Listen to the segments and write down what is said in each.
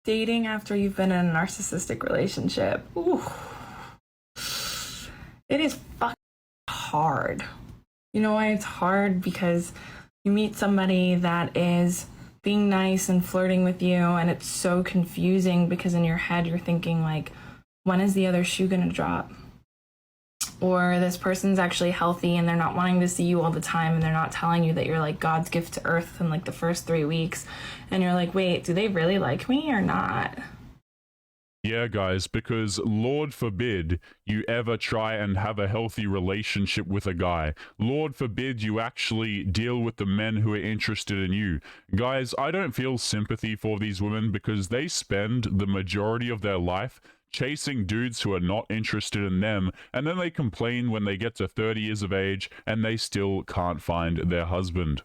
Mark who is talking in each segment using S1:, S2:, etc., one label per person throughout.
S1: Dating after you've been in a narcissistic relationship. Ooh. It is fucking hard. You know why it's hard? Because you meet somebody that is being nice and flirting with you, and it's so confusing because in your head you're thinking like, when is the other shoe gonna drop? Or this person's actually healthy and they're not wanting to see you all the time, and they're not telling you that you're like God's gift to earth in like the first 3 weeks, and you're like, wait, do they really like me or not?
S2: Yeah, guys, because Lord forbid you ever try and have a healthy relationship with a guy. Lord forbid you actually deal with the men who are interested in you. Guys, I don't feel sympathy for these women because they spend the majority of their life chasing dudes who are not interested in them, and then they complain when they get to 30 years of age and they still can't find their husband.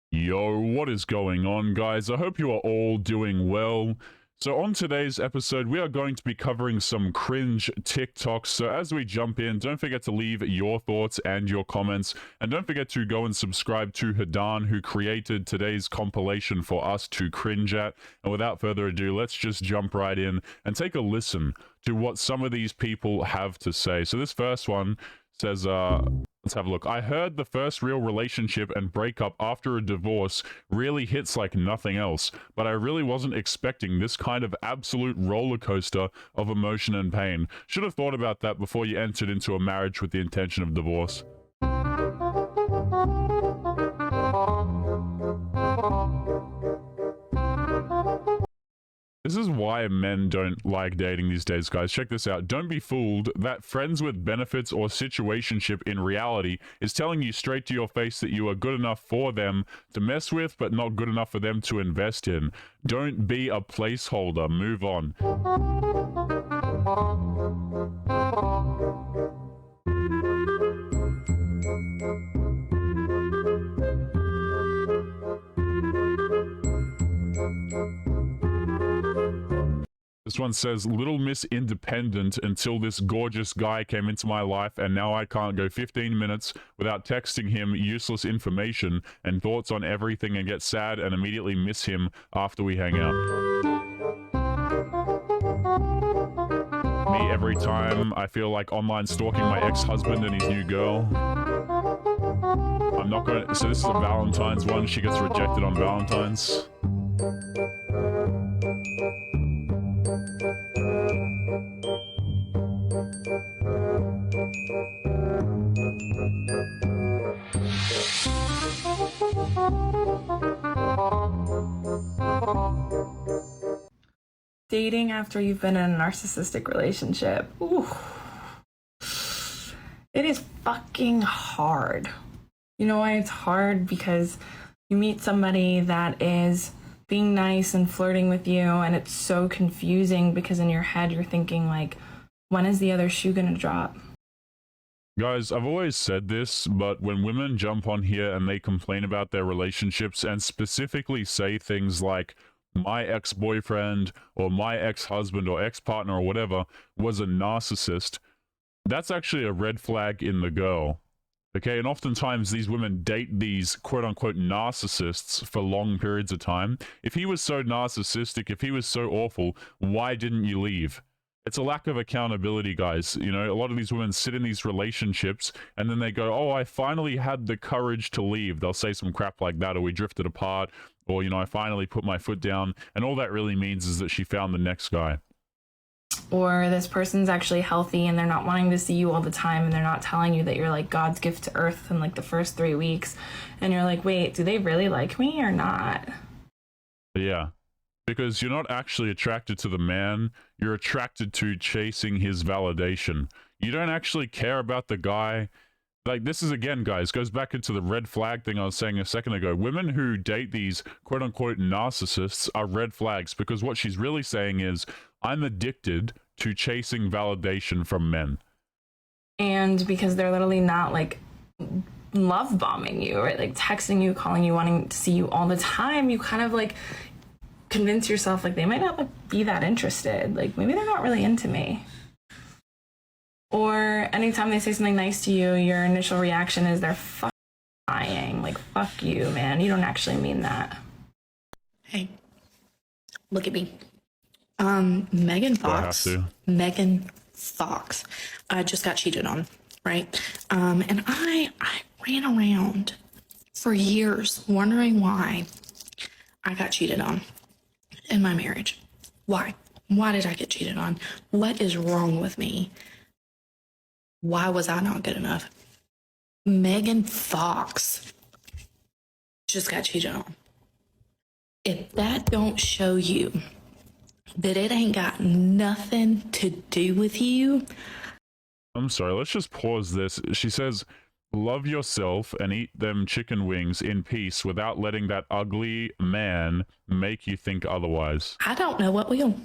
S2: Yo, what is going on, guys? I hope you are all doing well. So on today's episode, we are going to be covering some cringe TikToks. So as we jump in, don't forget to leave your thoughts and your comments. And don't forget to go and subscribe to Hadan, who created today's compilation for us to cringe at. And without further ado, let's just jump right in and take a listen to what some of these people have to say. So this first one says, let's have a look. I heard the first real relationship and breakup after a divorce really hits like nothing else, but I really wasn't expecting this kind of absolute roller coaster of emotion and pain. Should have thought about that before you entered into a marriage with the intention of divorce. This is why men don't like dating these days, guys. Check this out. Don't be fooled that friends with benefits or situationship in reality is telling you straight to your face that you are good enough for them to mess with, but not good enough for them to invest in. Don't be a placeholder. Move on. This one says, Little Miss Independent until this gorgeous guy came into my life, and now I can't go 15 minutes without texting him useless information and thoughts on everything and get sad and immediately miss him after we hang out. Me every time I feel like online stalking my ex-husband and his new girl. I'm not going to... So this is a Valentine's one. She gets rejected on Valentine's.
S1: Dating after you've been in a narcissistic relationship. Ooh. It is fucking hard. You know why it's hard? Because you meet somebody that is being nice and flirting with you, and it's so confusing because in your head you're thinking like, when is the other shoe gonna drop?
S2: Guys, I've always said this, but when women jump on here and they complain about their relationships and specifically say things like, my ex-boyfriend or my ex-husband or ex-partner or whatever was a narcissist, that's actually a red flag in the girl. Okay, and oftentimes these women date these quote-unquote narcissists for long periods of time. If he was so narcissistic, if he was so awful, why didn't you leave? It's a lack of accountability, guys. You know, a lot of these women sit in these relationships and then they go, oh, I finally had the courage to leave. They'll say some crap like that, or we drifted apart, or, you know, I finally put my foot down. And all that really means is that she found the next guy.
S1: Or this person's actually healthy and they're not wanting to see you all the time, and they're not telling you that you're like God's gift to earth in like the first 3 weeks, and you're like, wait, do they really like me or not?
S2: Yeah, because you're not actually attracted to the man, you're attracted to chasing his validation. You don't actually care about the guy. Like, this is, again, guys, goes back into the red flag thing I was saying a second ago. Women who date these quote-unquote narcissists are red flags, because what she's really saying is, I'm addicted to chasing validation from men.
S1: And because they're literally not, like, love bombing you, right? Like, texting you, calling you, wanting to see you all the time, you kind of, like, convince yourself, like, they might not, like, be that interested. Like, maybe they're not really into me. anytime they say something nice to you, your initial reaction is they're fucking lying. Like, fuck you, man. You don't actually mean that.
S3: Hey, look at me. Megan Fox just got cheated on, right? And I ran around for years wondering why I got cheated on in my marriage. Why? Why did I get cheated on? What is wrong with me? Why was I not good enough? Megan Fox just got cheated on. If that don't show you that it ain't got nothing to do with you.
S2: I'm sorry, let's just pause this. She says, love yourself and eat them chicken wings in peace without letting that ugly man make you think otherwise.
S3: I don't know what will.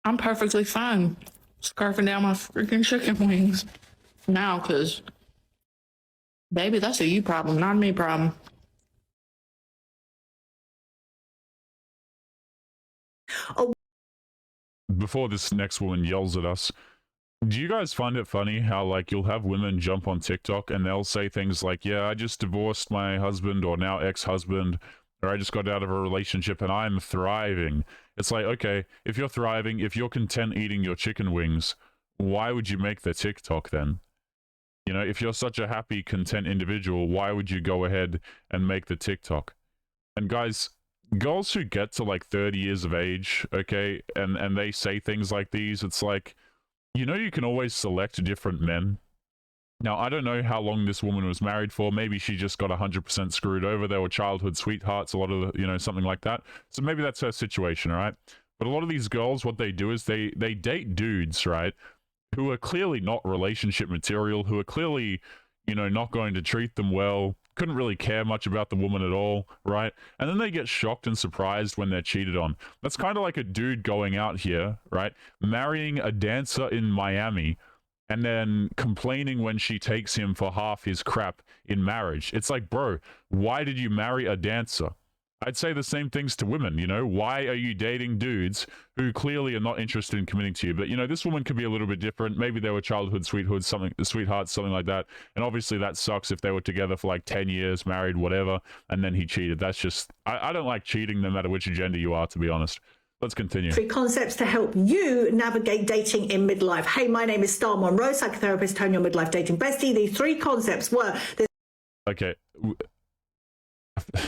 S3: I'm perfectly fine scarfing down my freaking chicken wings now, because, baby, that's a you problem, not a me problem.
S2: Oh. Before this next woman yells at us, do you guys find it funny how, like, you'll have women jump on TikTok and they'll say things like, yeah, I just divorced my husband or now ex-husband, or I just got out of a relationship and I'm thriving. It's like, okay, if you're thriving, if you're content eating your chicken wings, why would you make the TikTok then? You know, if you're such a happy, content individual, why would you go ahead and make the TikTok? And guys, girls who get to like 30 years of age, okay, and they say things like these, it's like, you know, you can always select different men. Now, I don't know how long this woman was married for. Maybe she just got 100% screwed over. They were childhood sweethearts, a lot of, you know, something like that. So maybe that's her situation, all right? But a lot of these girls, what they do is they date dudes, right, who are clearly not relationship material, who are clearly, you know, not going to treat them well, couldn't really care much about the woman at all, right? And then they get shocked and surprised when they're cheated on. That's kind of like a dude going out here, right, marrying a dancer in Miami, and then complaining when she takes him for half his crap in marriage. It's like, bro, why did you marry a dancer? I'd say the same things to women, you know? Why are you dating dudes who clearly are not interested in committing to you? But, you know, this woman could be a little bit different. Maybe they were childhood sweethearts, something like that. And obviously that sucks if they were together for like 10 years, married, whatever, and then he cheated. That's just, I don't like cheating no matter which gender you are, to be honest. Let's continue.
S4: 3 concepts to help you navigate dating in midlife. Hey, my name is Star Monroe, psychotherapist, turn your midlife dating bestie. These 3 concepts were...
S2: Okay.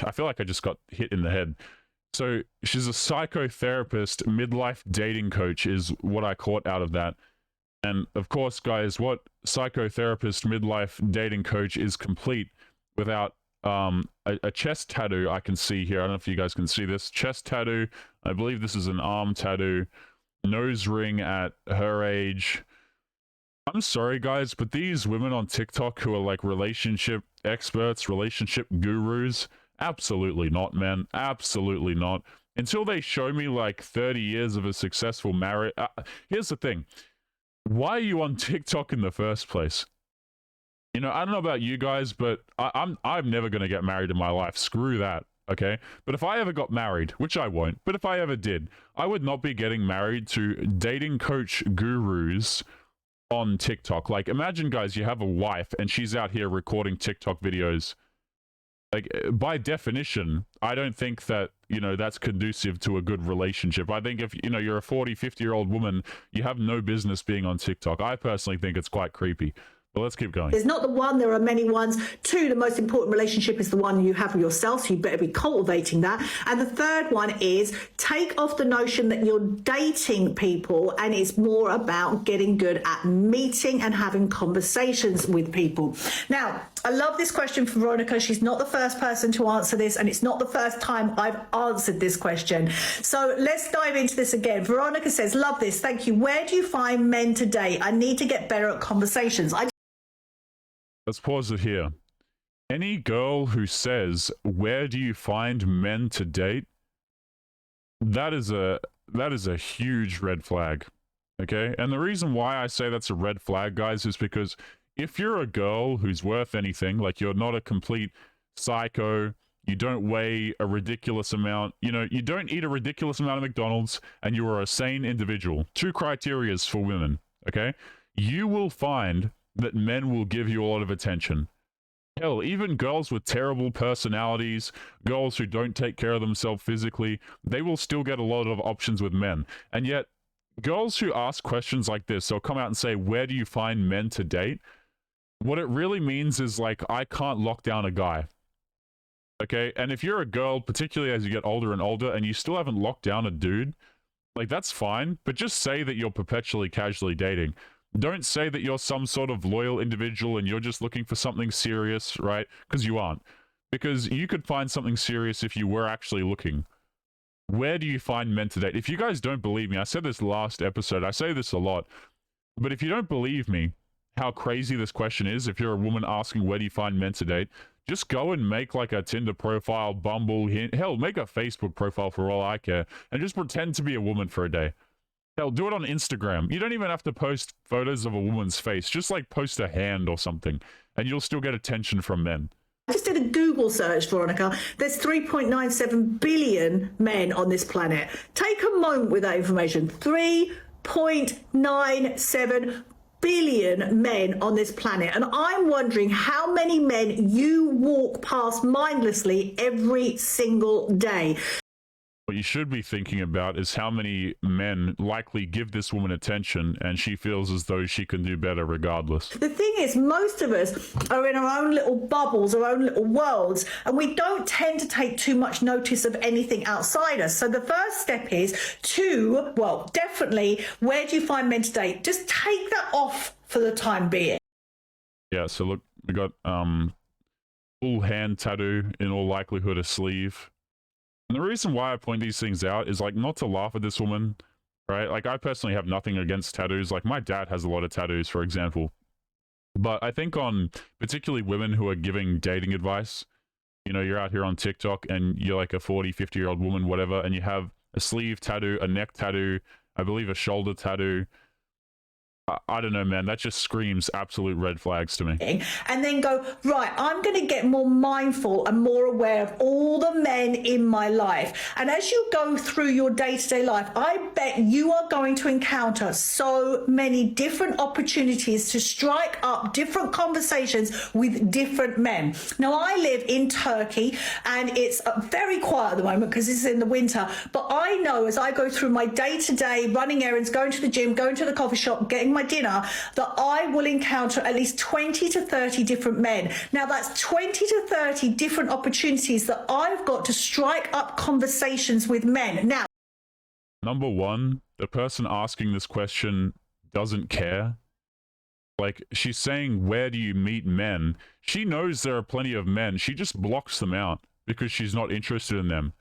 S2: I feel like I just got hit in the head. So she's a psychotherapist, midlife dating coach is what I caught out of that. And of course, guys, what psychotherapist, midlife dating coach is complete without a chest tattoo I can see here. I don't know if you guys can see this. Chest tattoo. I believe this is an arm tattoo. Nose ring at her age. I'm sorry, guys, but these women on TikTok who are like relationship experts, relationship gurus, absolutely not, man. Absolutely not. Until they show me like 30 years of a successful marriage. Here's the thing. Why are you on TikTok in the first place? You know, I don't know about you guys, but I'm never going to get married in my life. Screw that, okay? But if I ever got married, which I won't, but if I ever did, I would not be getting married to dating coach gurus on TikTok. Like, imagine, guys, you have a wife and she's out here recording TikTok videos. Like, by definition, I don't think that, you know, that's conducive to a good relationship. I think if, you know, you're a 40, 50-year-old woman, you have no business being on TikTok. I personally think it's quite creepy. But let's keep going.
S4: There's not the one, there are many ones. 2, the most important relationship is the one you have with yourself, so you better be cultivating that. And the 3rd one is take off the notion that you're dating people and it's more about getting good at meeting and having conversations with people. Now, I love this question from Veronica. She's not the first person to answer this, and it's not the first time I've answered this question. So let's dive into this again. Veronica says, love this, thank you. Where do you find men to date? I need to get better at conversations.
S2: Let's pause it here. Any girl who says, where do you find men to date? That is a huge red flag. Okay? And the reason why I say that's a red flag, guys, is because if you're a girl who's worth anything, like you're not a complete psycho, You don't weigh a ridiculous amount. You know, you don't eat a ridiculous amount of McDonald's, and you are a sane individual. 2 criterias for women, okay? You will find that men will give you a lot of attention. Hell, even girls with terrible personalities, girls who don't take care of themselves physically, they will still get a lot of options with men. And yet, girls who ask questions like this, they'll come out and say, where do you find men to date? What it really means is, like, I can't lock down a guy. Okay? And if you're a girl, particularly as you get older and older, and you still haven't locked down a dude, like, that's fine, but just say that you're perpetually casually dating. Don't say that you're some sort of loyal individual and you're just looking for something serious, right? Because you aren't. Because you could find something serious if you were actually looking. Where do you find men to date? If you guys don't believe me, I said this last episode, I say this a lot, but if you don't believe me, how crazy this question is, if you're a woman asking where do you find men to date, just go and make like a Tinder profile, Bumble, hell, make a Facebook profile for all I care, and just pretend to be a woman for a day. Hell, do it on Instagram. You don't even have to post photos of a woman's face. Just like post a hand or something, and you'll still get attention from men.
S4: I just did a Google search, Veronica. There's 3.97 billion men on this planet. Take a moment with that information. 3.97 billion men on this planet. And I'm wondering how many men you walk past mindlessly every single day.
S2: What you should be thinking about is how many men likely give this woman attention and she feels as though she can do better regardless.
S4: The thing is, most of us are in our own little bubbles, our own little worlds, and we don't tend to take too much notice of anything outside us. So the first step is to, well, definitely, where do you find men to date? Just take that off for the time being.
S2: Yeah, so look, we got full hand tattoo, in all likelihood a sleeve. And the reason why I point these things out is, like, not to laugh at this woman, right? Like, I personally have nothing against tattoos. Like, my dad has a lot of tattoos, for example. But I think on particularly women who are giving dating advice, you know, you're out here on TikTok and you're like a 40, 50-year-old woman, whatever, and you have a sleeve tattoo, a neck tattoo, I believe a shoulder tattoo. I don't know, man. That just screams absolute red flags to me.
S4: And then go, right, I'm going to get more mindful and more aware of all the men in my life. And as you go through your day-to-day life, I bet you are going to encounter so many different opportunities to strike up different conversations with different men. Now, I live in Turkey and it's very quiet at the moment because it's in the winter. But I know as I go through my day-to-day running errands, going to the gym, going to the coffee shop, getting my dinner, that I will encounter at least 20 to 30 different men. Now that's 20 to 30 different opportunities that I've got to strike up conversations with men. Now,
S2: number one, the person asking this question doesn't care. Like, she's saying, where do you meet men? She knows there are plenty of men. She just blocks them out because she's not interested in them.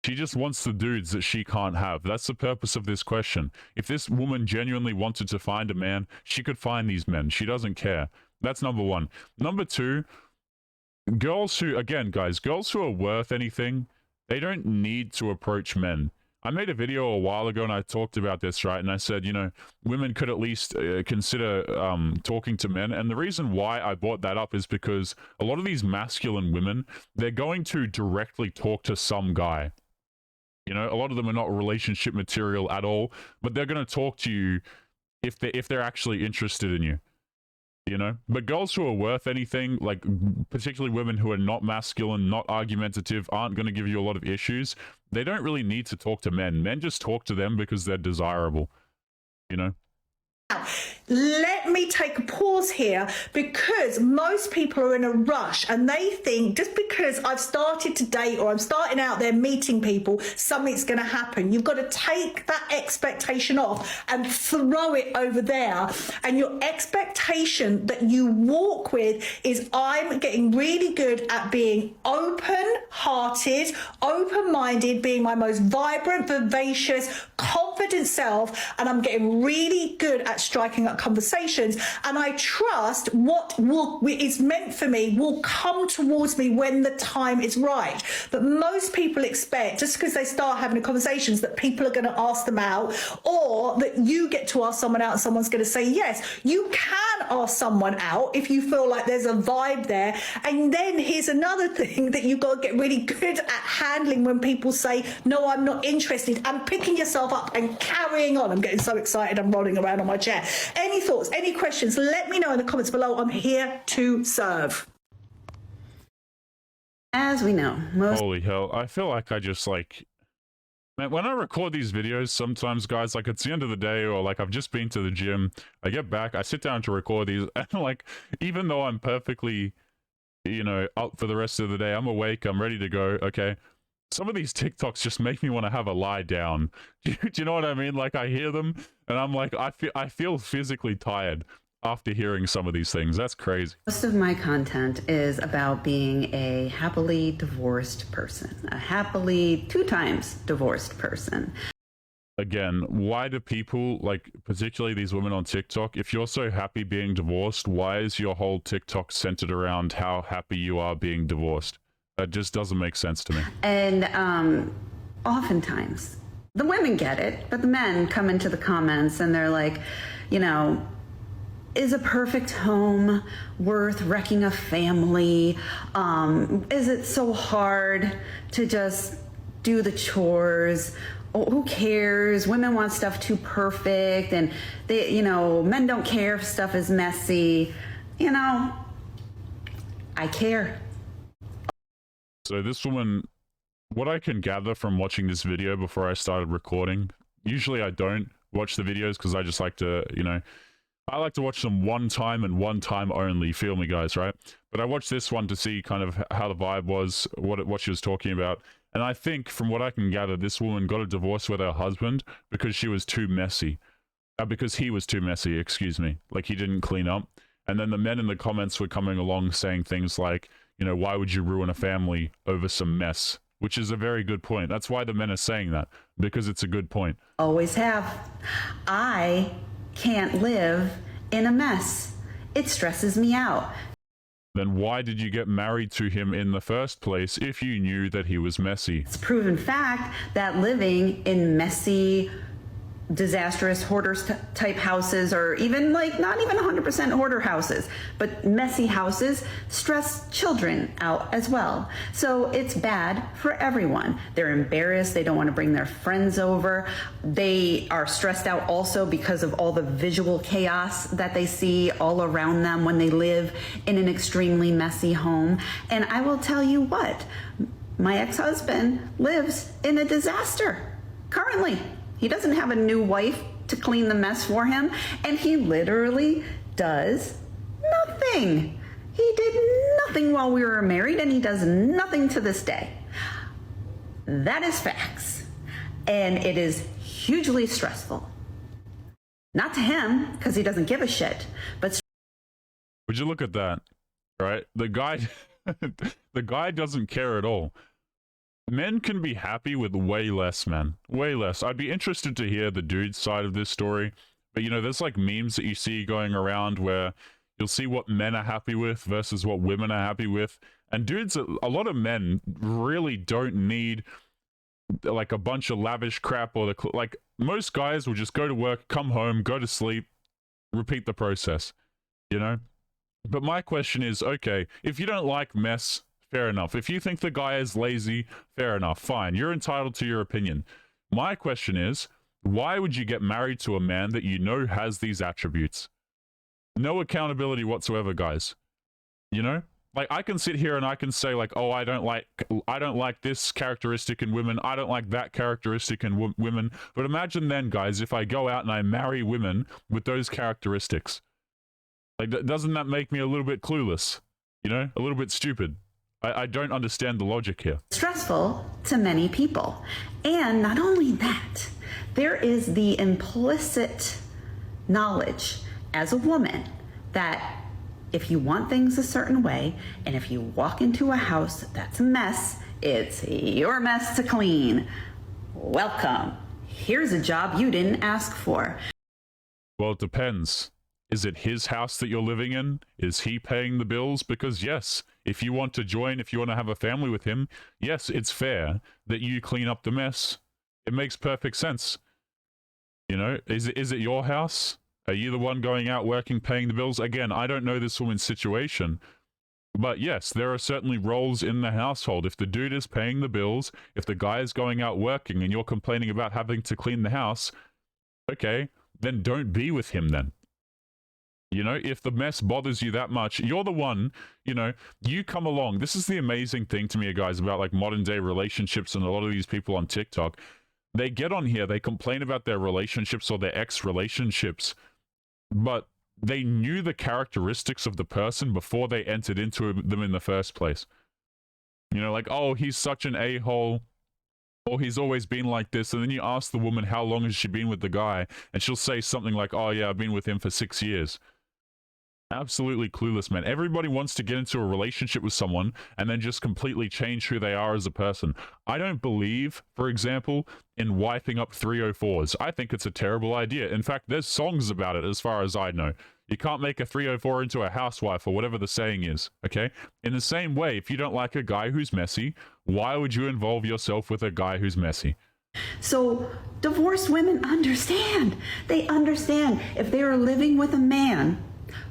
S2: She just wants the dudes that she can't have. That's the purpose of this question. If this woman genuinely wanted to find a man, she could find these men. She doesn't care. That's number one. Number two, girls who, again, guys, girls who are worth anything, they don't need to approach men. I made a video a while ago and I talked about this, right? And I said, you know, women could at least consider talking to men. And the reason why I brought that up is because a lot of these masculine women, they're going to directly talk to some guy. You know, a lot of them are not relationship material at all, but they're going to talk to you if they're actually interested in you. You know, but girls who are worth anything, like particularly women who are not masculine, not argumentative, aren't going to give you a lot of issues. They don't really need to talk to men. Men just talk to them because they're desirable. You know.
S4: Let me take a pause here because most people are in a rush and they think just because I've started to date or I'm starting out there meeting people, something's going to happen. You've got to take that expectation off and throw it over there. And your expectation that you walk with is I'm getting really good at being open-hearted, open-minded, being my most vibrant, vivacious, confident self, and I'm getting really good at striking up conversations, and I trust what is meant for me will come towards me when the time is right. But most people expect, just because they start having conversations, that people are going to ask them out, or that you get to ask someone out and someone's going to say yes. You can ask someone out if you feel like there's a vibe there. And then here's another thing that you've got to get really good at handling when people say, no, I'm not interested, and picking yourself up and carrying on. I'm getting so excited, I'm rolling around on my chair. Any thoughts, any questions, let me know in the comments below. I'm here to serve.
S5: As we know,
S2: Holy hell, I feel like I just like... Man, when I record these videos, sometimes, guys, like, it's the end of the day, or, like, I've just been to the gym, I get back, I sit down to record these, and, like, even though I'm perfectly, you know, up for the rest of the day, I'm awake, I'm ready to go, okay, some of these TikToks just make me want to have a lie down. Do you know what I mean? Like, I hear them, and I'm like, I feel physically tired after hearing some of these things. That's crazy.
S5: most of my content is about being a happily divorced person, a happily 2 times divorced person.
S2: Again, why do people, like, particularly these women on TikTok, if you're so happy being divorced, why is your whole TikTok centered around how happy you are being divorced? That just doesn't make sense to me.
S5: And oftentimes, the women get it, but the men come into the comments and they're like, you know, is a perfect home worth wrecking a family? Is it so hard to just do the chores? Oh, who cares? Women want stuff too perfect, and they, you know, men don't care if stuff is messy. You know, I care.
S2: So this woman, what I can gather from watching this video before I started recording, usually I don't watch the videos because I just like to, you know, I like to watch them one time and one time only, feel me, guys, right? But I watched this one to see kind of how the vibe was, what she was talking about. And I think, from what I can gather, this woman got a divorce with her husband because she was too messy. Because he was too messy, excuse me. Like, he didn't clean up. And then the men in the comments were coming along saying things like, you know, why would you ruin a family over some mess? Which is a very good point. That's why the men are saying that, because it's a good point.
S5: Always have. I can't live in a mess. It stresses me out.
S2: Then why did you get married to him in the first place if you knew that he was messy?
S5: It's proven fact that living in messy, disastrous hoarders type houses, or even like not even 100% hoarder houses, but messy houses, stress children out as well. So it's bad for everyone. They're embarrassed. They don't want to bring their friends over. They are stressed out also because of all the visual chaos that they see all around them when they live in an extremely messy home. And I will tell you what, my ex-husband lives in a disaster currently. He doesn't have a new wife to clean the mess for him, and he literally does nothing. He did nothing while we were married, and he does nothing to this day. That is facts, and it is hugely stressful. Not to him, because he doesn't give a shit, but...
S2: Would you look at that, right? The guy, the guy doesn't care at all. Men can be happy with way less, man. Way less. I'd be interested to hear the dude's side of this story. But, you know, there's like memes that you see going around where you'll see what men are happy with versus what women are happy with. And dudes, a lot of men really don't need like a bunch of lavish crap, or like most guys will just go to work, come home, go to sleep, repeat the process, you know? But my question is, okay, if you don't like mess, fair enough. If you think the guy is lazy, fair enough, fine. You're entitled to your opinion. My question is, why would you get married to a man that you know has these attributes? No accountability whatsoever, guys. You know? Like, I can sit here and I can say, like, oh, I don't like this characteristic in women, I don't like that characteristic in women. But imagine then, guys, if I go out and I marry women with those characteristics. Like, doesn't that make me a little bit clueless? You know? A little bit stupid. I don't understand the logic here.
S5: Stressful to many people. And not only that, there is the implicit knowledge as a woman that if you want things a certain way, and if you walk into a house that's a mess, it's your mess to clean. Welcome. Here's a job you didn't ask for.
S2: Well, it depends. Is it his house that you're living in? Is he paying the bills? Because yes, if you want to join, if you want to have a family with him, yes, it's fair that you clean up the mess. It makes perfect sense. You know, is it your house? Are you the one going out working, paying the bills? Again, I don't know this woman's situation, but yes, there are certainly roles in the household. If the dude is paying the bills, if the guy is going out working and you're complaining about having to clean the house, okay, then don't be with him then. You know, if the mess bothers you that much, you're the one, you know, you come along. This is the amazing thing to me, guys, about like modern day relationships and a lot of these people on TikTok. They get on here, they complain about their relationships or their ex-relationships, but they knew the characteristics of the person before they entered into them in the first place. You know, like, oh, he's such an a-hole, or he's always been like this. And then you ask the woman, how long has she been with the guy? And she'll say something like, oh yeah, I've been with him for 6 years. Absolutely clueless, man. Everybody wants to get into a relationship with someone and then just completely change who they are as a person. I don't believe, for example, in wiping up 304s. I think it's a terrible idea. In fact, there's songs about it as far as I know. You can't make a 304 into a housewife or whatever the saying is, okay? In the same way, if you don't like a guy who's messy, why would you involve yourself with a guy who's messy?
S5: So divorced women understand. They understand if they are living with a man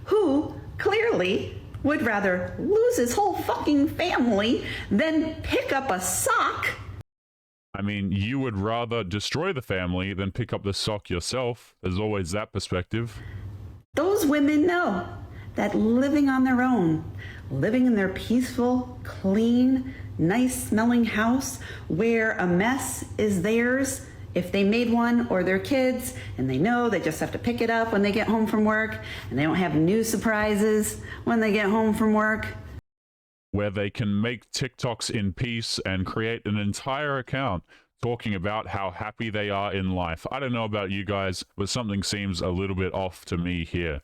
S5: who clearly would rather lose his whole fucking family than pick up a sock.
S2: I mean, you would rather destroy the family than pick up the sock yourself. There's always that perspective.
S5: Those women know that living on their own, living in their peaceful, clean, nice smelling house where a mess is theirs if they made one, or their kids, and they know they just have to pick it up when they get home from work, and they don't have new surprises when they get home from work.
S2: Where they can make TikToks in peace and create an entire account talking about how happy they are in life. I don't know about you guys, but something seems a little bit off to me here.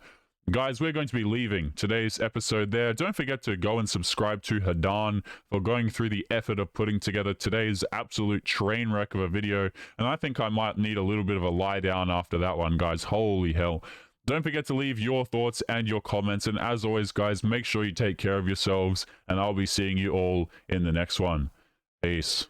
S2: Guys, we're going to be leaving today's episode there. Don't forget to go and subscribe to Hadan for going through the effort of putting together today's absolute train wreck of a video. And I think I might need a little bit of a lie down after that one, guys. Holy hell. Don't forget to leave your thoughts and your comments. And as always, guys, make sure you take care of yourselves. And I'll be seeing you all in the next one. Peace.